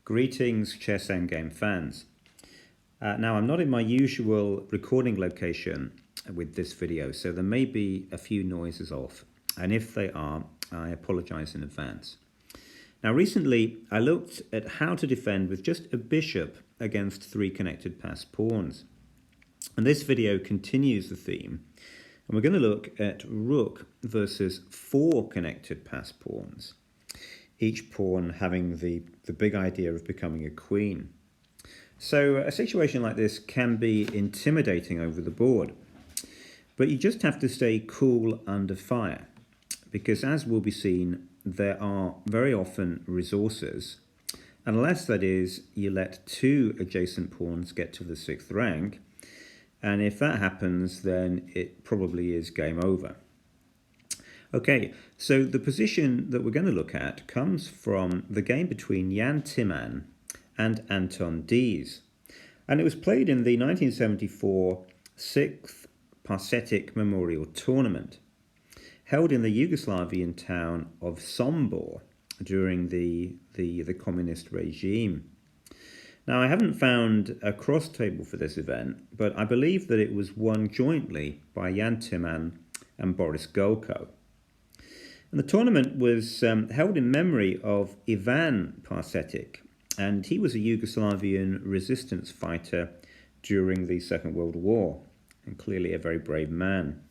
Greetings, chess endgame fans. Now, I'm not in my usual recording location with this video, so there may be a few noises off, and if they are, I apologize in advance. Now, recently, I looked at how to defend with just a bishop against 3 connected passed pawns. And this video continues the theme, and we're going to look at rook versus 4 connected passed pawns, each pawn having the big idea of becoming a queen. So a situation like this can be intimidating over the board, but you just have to stay cool under fire, because as will be seen, there are very often resources, unless that is you let 2 adjacent pawns get to the 6th rank, and if that happens, then it probably is game over. Okay, so the position that we're going to look at comes from the game between Timman and Anton Deze, and it was played in the 1974 6th Parsetic Memorial Tournament, held in the Yugoslavian town of Sombor during the communist regime. Now, I haven't found a cross table for this event, but I believe that it was won jointly by Timman and Boris Golko. And the tournament was held in memory of Ivan Parsetic, and he was a Yugoslavian resistance fighter during the Second World War, and clearly a very brave man.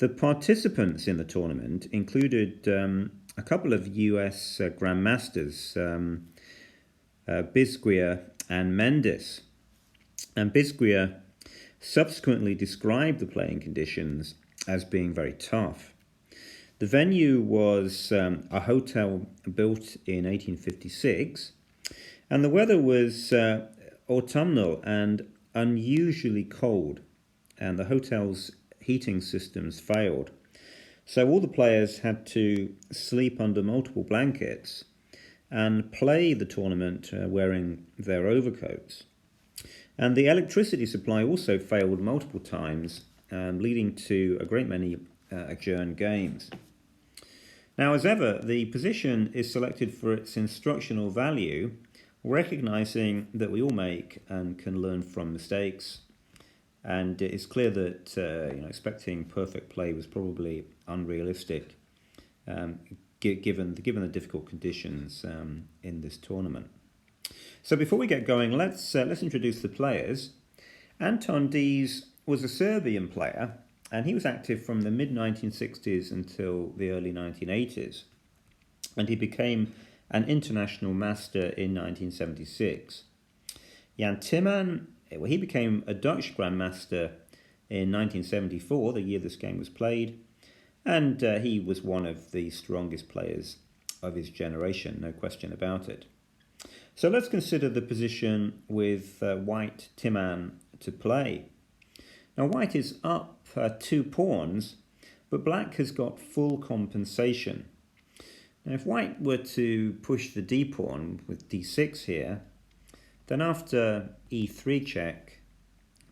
The participants in the tournament included a couple of US grandmasters, Bizguia and Mendes. And Bizguia subsequently described the playing conditions as being very tough. The venue was a hotel built in 1856, and the weather was autumnal and unusually cold, and the hotel's heating systems failed. So all the players had to sleep under multiple blankets and play the tournament wearing their overcoats. And the electricity supply also failed multiple times, leading to a great many adjourned games. Now, as ever, the position is selected for its instructional value, recognizing that we all make and can learn from mistakes. And it's clear that expecting perfect play was probably unrealistic, given the difficult conditions in this tournament. So before we get going, let's introduce the players. Anton Deze was a Serbian player, and he was active from the mid-1960s until the early 1980s. And he became an international master in 1976. Timman, well, he became a Dutch grandmaster in 1974, the year this game was played. And he was one of the strongest players of his generation, no question about it. So let's consider the position with white Timman to play. Now, white is up 2 pawns, but black has got full compensation. Now, if white were to push the d pawn with d6 here, then after e3 check,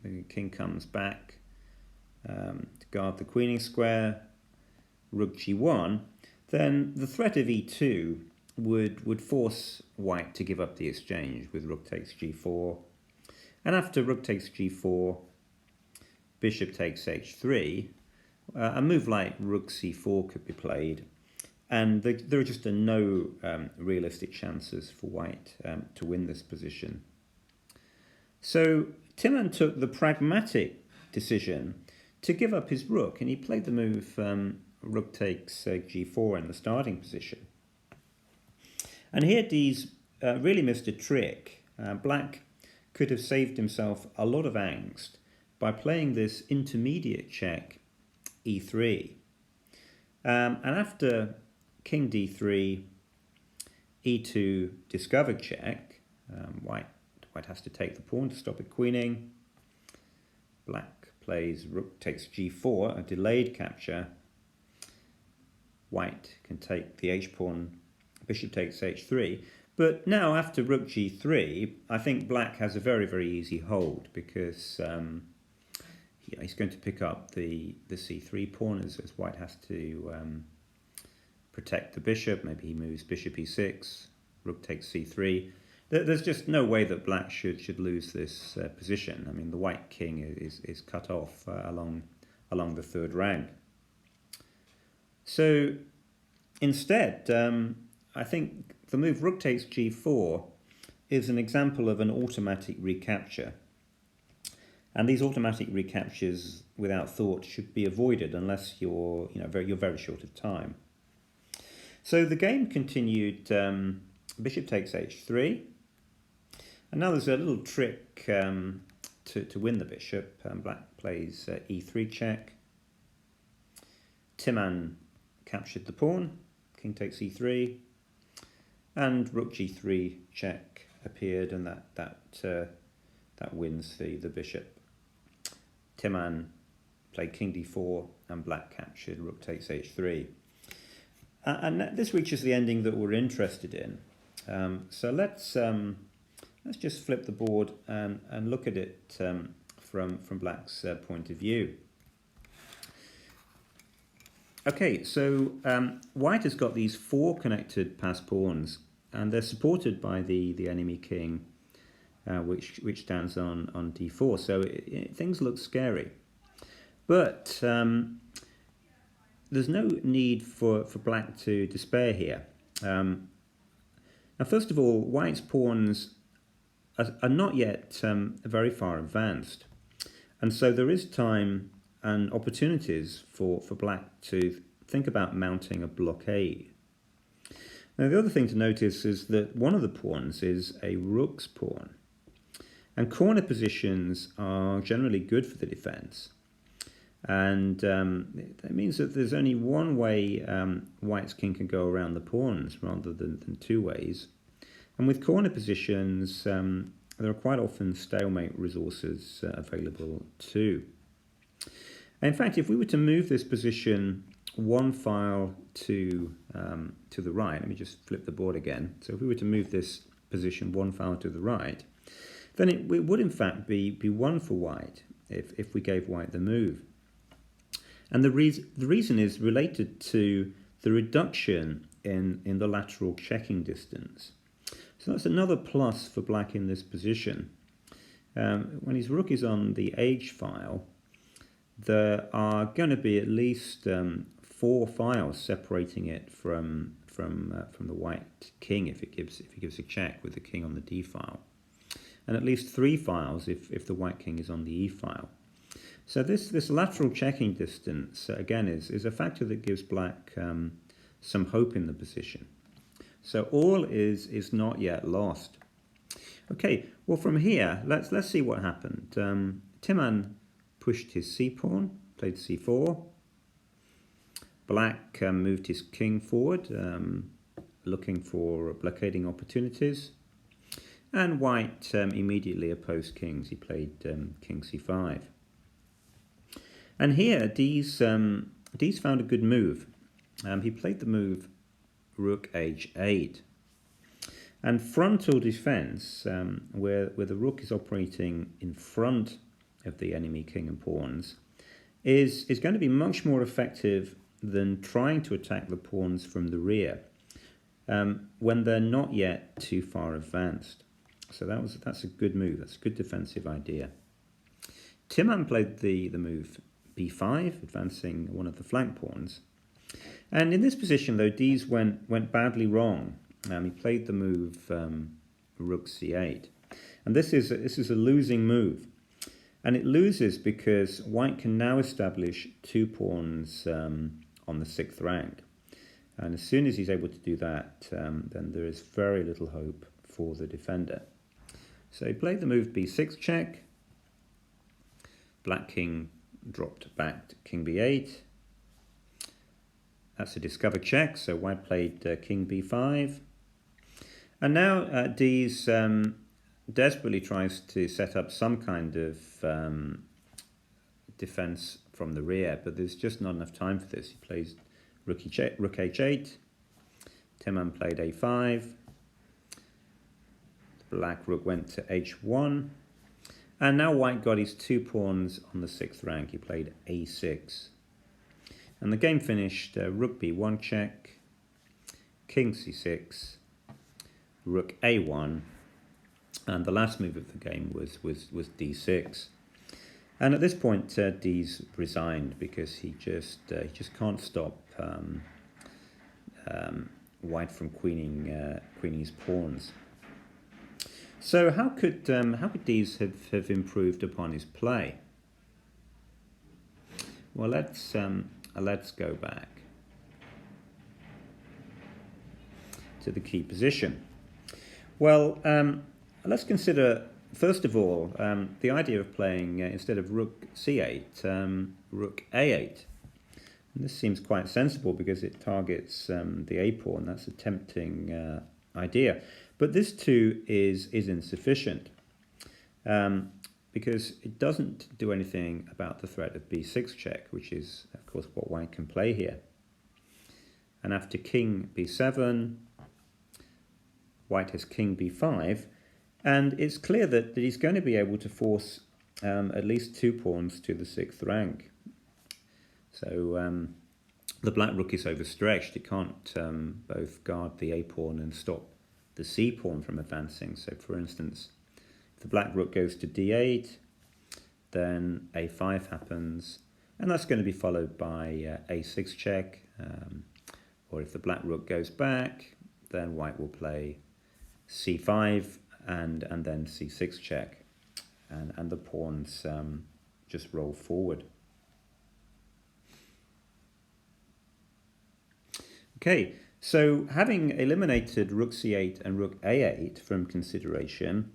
the king comes back to guard the queening square, rook g1, then the threat of e2 would force white to give up the exchange with rook takes g4. And after rook takes g4, bishop takes h3, a move like rook c4 could be played, and there are just no realistic chances for white to win this position. So Timman took the pragmatic decision to give up his rook, and he played the move rook takes g4 in the starting position. And here Deze really missed a trick. Black could have saved himself a lot of angst by playing this intermediate check, e3. And after king d3, e2 discovered check, white has to take the pawn to stop it queening. Black plays rook takes g4, a delayed capture. White can take the h-pawn, bishop takes h3. But now after rook g3, I think black has a very, very easy hold, because he's going to pick up the c3 pawn as white has to protect the bishop. Maybe he moves bishop e6, rook takes c3. There's just no way that black should lose this position. I mean, the white king is cut off along the third rank. So instead, I think the move rook takes g4 is an example of an automatic recapture. And these automatic recaptures without thought should be avoided unless you're very short of time. So the game continued. Bishop takes h3. And now there's a little trick to win the bishop. Black plays e3 check. Timman captured the pawn. King takes e3. And rook g3 check appeared, and that wins the bishop. Timman played king d4, and black captured. Rook takes h3. And this reaches the ending that we're interested in. So let's just flip the board and look at it from Black's point of view. Okay, so White has got these 4 connected passed pawns, and they're supported by the enemy king, which stands on d4. So things look scary, but there's no need for Black to despair here. Now, first of all, White's pawns are not yet very far advanced, and so there is time and opportunities for Black to think about mounting a blockade. Now, the other thing to notice is that one of the pawns is a rook's pawn, and corner positions are generally good for the defense. And that means that there's only one way White's king can go around the pawns rather than 2 ways. And with corner positions, there are quite often stalemate resources available too. In fact, if we were to move this position 1 file to the right, let me just flip the board again. So if we were to move this position 1 file to the right, then it would in fact be 1 for White if we gave White the move. And the reason is related to the reduction in the lateral checking distance. So that's another plus for Black in this position. When his rook is on the h file, there are going to be at least 4 files separating it from the white king if it gives a check with the king on the d file, and at least 3 files if the white king is on the e file. So this lateral checking distance, again, is a factor that gives Black some hope in the position. So all is not yet lost. Okay, well from here, let's see what happened. Timman pushed his c-pawn, played c4. Black moved his king forward, looking for blockading opportunities. And White immediately opposed kings. He played king c5. And here, Deze found a good move. He played the move rook h8. And frontal defense, where the rook is operating in front of the enemy king and pawns, is going to be much more effective than trying to attack the pawns from the rear when they're not yet too far advanced. So that's a good move. That's a good defensive idea. Timman played the move b5, advancing one of the flank pawns. And in this position, though, Deze went badly wrong. He played the move rook c8, and this is a losing move, and it loses because White can now establish 2 pawns on the 6th rank, and as soon as he's able to do that, then there is very little hope for the defender. So he played the move b6 check. Black king dropped back to king b8. That's a discover check, so White played king b5. And now Deze desperately tries to set up some kind of defense from the rear, but there's just not enough time for this. He plays rook h8. Timman played a5. Black rook went to h1. And now White got his 2 pawns on the 6th rank. He played a6. And the game finished rook b1 check, king c6, rook a1, And the last move of the game was d6. And at this point, Deze resigned because he just can't stop White from queening his pawns. So how could Deze have improved upon his play? Well, let's go back to the key position. Well, let's consider first of all the idea of playing instead of Rook c8, Rook a8. And this seems quite sensible because it targets the a pawn. That's a tempting idea, but this too is insufficient because it doesn't do anything about the threat of b6 check, which is of course what White can play here. And after king b7, White has king b5, and it's clear that he's going to be able to force at least 2 pawns to the 6th rank. So the black rook is overstretched. It can't both guard the a pawn and stop the c pawn from advancing. So for instance, if the black rook goes to d8, then a5 happens, and that's going to be followed by a6 check. Or if the black rook goes back, then White will play c5 and then c6 check, and the pawns just roll forward. Okay, so having eliminated Rook c8 and Rook a8 from consideration,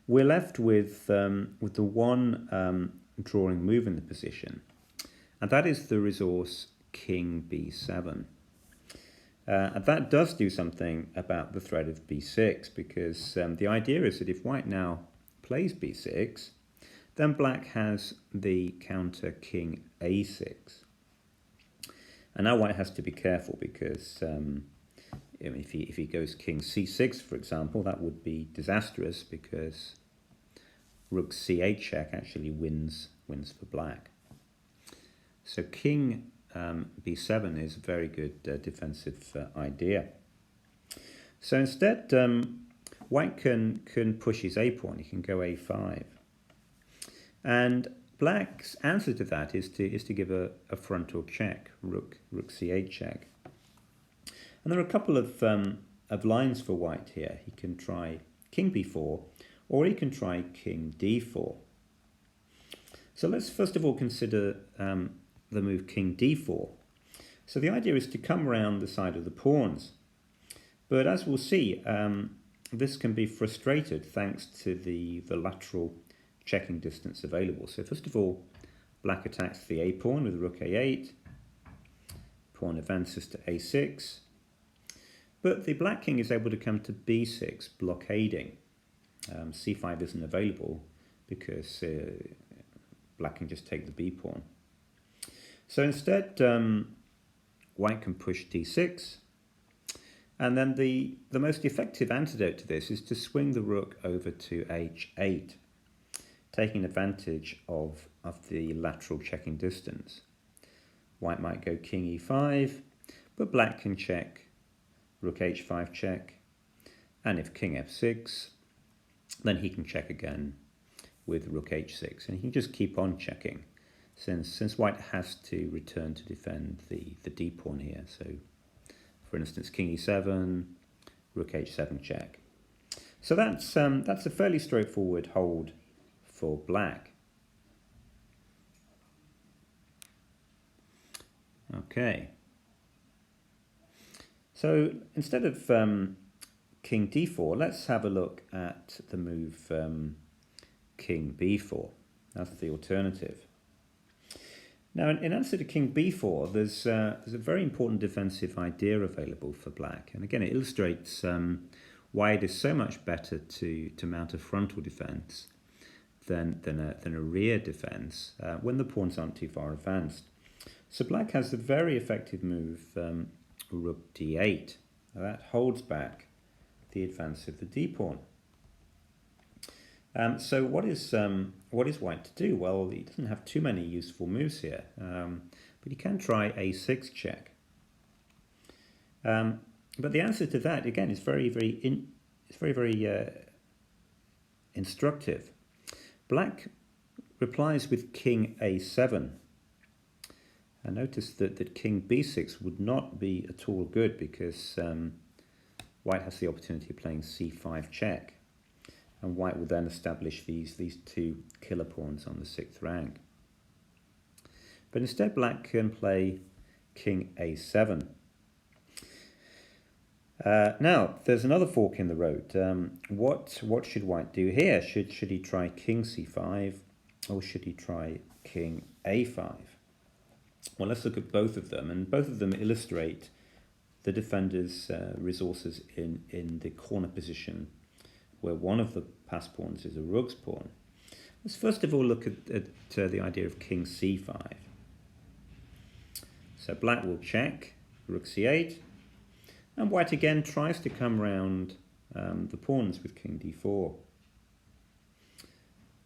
we're left with the one drawing move in the position, and that is the resource King b7. And that does do something about the threat of b6, because the idea is that if White now plays b6, then Black has the counter King a6. And now White has to be careful because if he goes King c6, for example, that would be disastrous because Rook c8 check actually wins for Black. So King b7 is a very good defensive idea. So instead, White can push his a pawn. He can go a5, and Black's answer to that is to give a frontal check, Rook c8 check. And there are a couple of lines for White here. He can try King b4, or he can try King d4. So let's first of all consider the move King d4. So the idea is to come around the side of the pawns. But as we'll see, this can be frustrated thanks to the lateral checking distance available. So first of all, Black attacks the a pawn with Rook a8. Pawn advances to a6. But the Black king is able to come to b6, blockading. c5 isn't available because Black can just take the b pawn. So instead, White can push d6, and then the most effective antidote to this is to swing the rook over to h8, taking advantage of the lateral checking distance. White might go King e5, but Black can check Rook h5 check, and if King f6, then he can check again with Rook h6, and he can just keep on checking. Since White has to return to defend the d pawn here. So, for instance, King e7, Rook h7 check. So that's a fairly straightforward hold for Black. Okay. So instead of King d4, let's have a look at the move King b4. That's the alternative. Now, in answer to King b4, there's a very important defensive idea available for Black. And again, it illustrates why it is so much better to mount a frontal defense than a rear defense when the pawns aren't too far advanced. So Black has a very effective move, Rook d8. Now that holds back the advance of the d pawn. So what is White to do? Well, he doesn't have too many useful moves here, but he can try a6 check. But the answer to that again is very instructive. Black replies with king a7. And notice that king b6 would not be at all good because white has the opportunity of playing c5 check. And white will then establish these two killer pawns on the 6th rank. But instead black can play king a7. Now, there's another fork in the road. What should white do here? Should he try king c5 or should he try king a5? Well, let's look at both of them, and both of them illustrate the defender's resources in the corner position where one of the pass pawns is a rook's pawn. Let's first of all look at the idea of king c5. So black will check, rook c8, and white again tries to come round the pawns with king d4.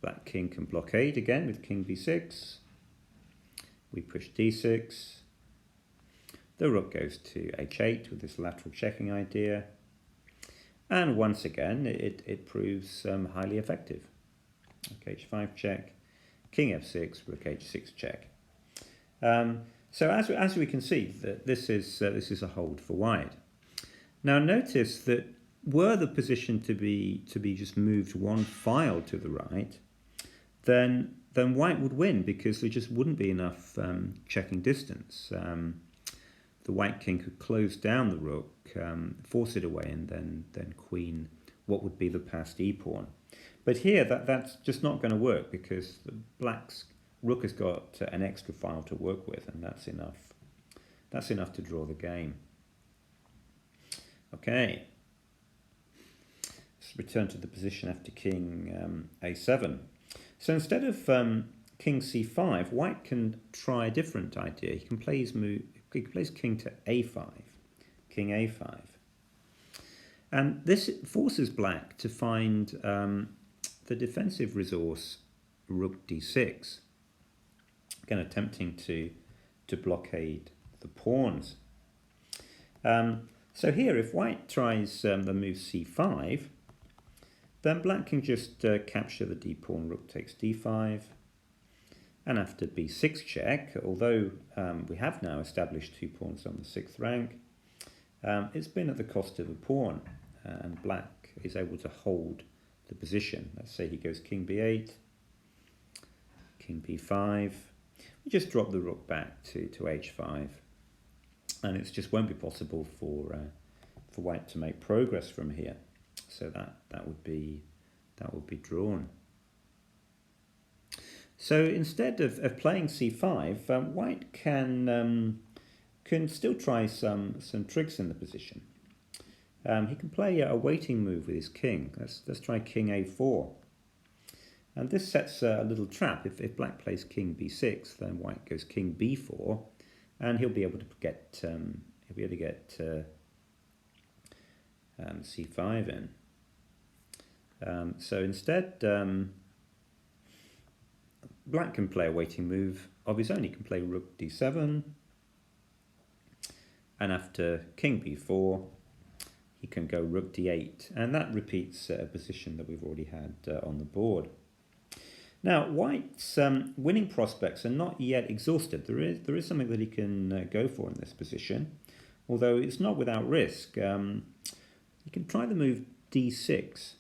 Black king can blockade again with king b6. We push d6. The rook goes to h8 with this lateral checking idea. And once again, it proves highly effective. Rook h5 check, king f6, rook h6 check. So as we can see, that this is a hold for white. Now notice that were the position to be just moved one file to the right, then white would win because there just wouldn't be enough checking distance. The white king could close down the rook, force it away, and then queen what would be the passed e-pawn. But here that's just not going to work because the black's rook has got an extra file to work with, and that's enough. That's enough to draw the game. Okay. Let's return to the position after king a7. So instead of king c5, white can try a different idea. He can play his move. He plays king to a5, king a5. And this forces black to find the defensive resource rook d6, again attempting to blockade the pawns. So here, if white tries the move c5, then black can just capture the d-pawn, rook takes d5, and after b6 check, although we have now established 2 pawns on the 6th rank, it's been at the cost of a pawn, and black is able to hold the position. Let's say he goes king b8, king b5, we just drop the rook back to h5, and it just won't be possible for white to make progress from here. So that would be drawn. So instead of playing c5, white can still try some tricks in the position. He can play a waiting move with his king. Let's try king a4. And this sets a little trap. If black plays king b6, then white goes king b4, and he'll be able to get c5 in. So instead, black can play a waiting move of his own. He can play rook d7, and after king b4, he can go rook d8, and that repeats a position that we've already had on the board. Now, white's winning prospects are not yet exhausted. There is something that he can go for in this position, although it's not without risk. He can try the move d6.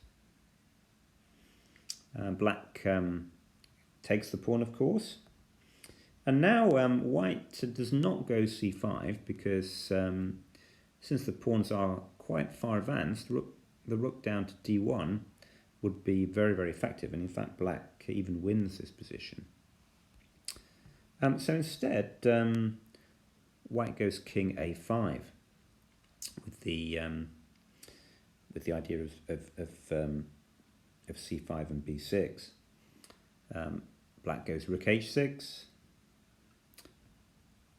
Black takes the pawn, of course. And now white does not go c5 because since the pawns are quite far advanced, the rook down to d1 would be very, very effective. And in fact, black even wins this position. So instead, white goes king a5 with the idea of c5 and b6. Black goes rook h6,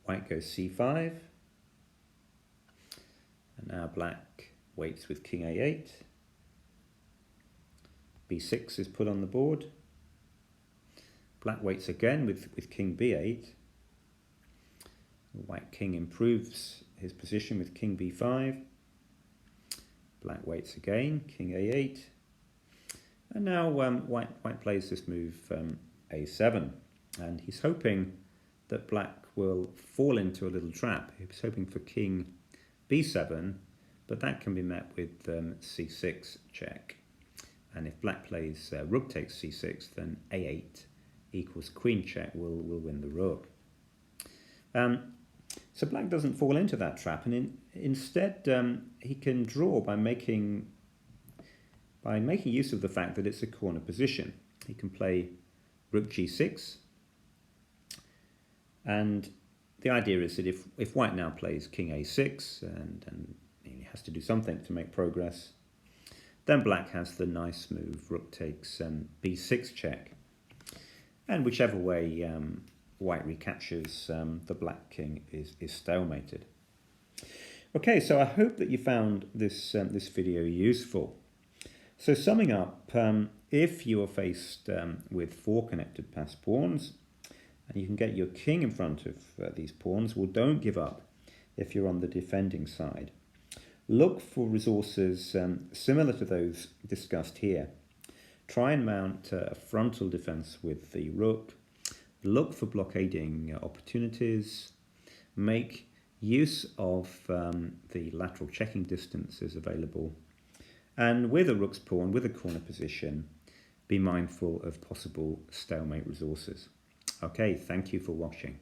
white goes c5, and now black waits with king a8, b6 is put on the board, black waits again with king b8, the white king improves his position with king b5, black waits again, king a8, And now white plays this move a7, and he's hoping that black will fall into a little trap. He's hoping for king b7, but that can be met with c6 check. And if black plays rook takes c6, then a8 equals queen check will win the rook. So black doesn't fall into that trap, and instead he can draw by making use of the fact that it's a corner position. He can play rook g6, and the idea is that if white now plays king a6 and he has to do something to make progress, then black has the nice move rook takes b6 check, and whichever way white recaptures, the black king is stalemated. Okay, so I hope that you found this video useful. So summing up, if you are faced with 4 connected passed pawns, and you can get your king in front of these pawns, well, don't give up if you're on the defending side. Look for resources similar to those discussed here. Try and mount a frontal defense with the rook. Look for blockading opportunities. Make use of the lateral checking distances available. And with a rook's pawn, with a corner position, be mindful of possible stalemate resources. Okay, thank you for watching.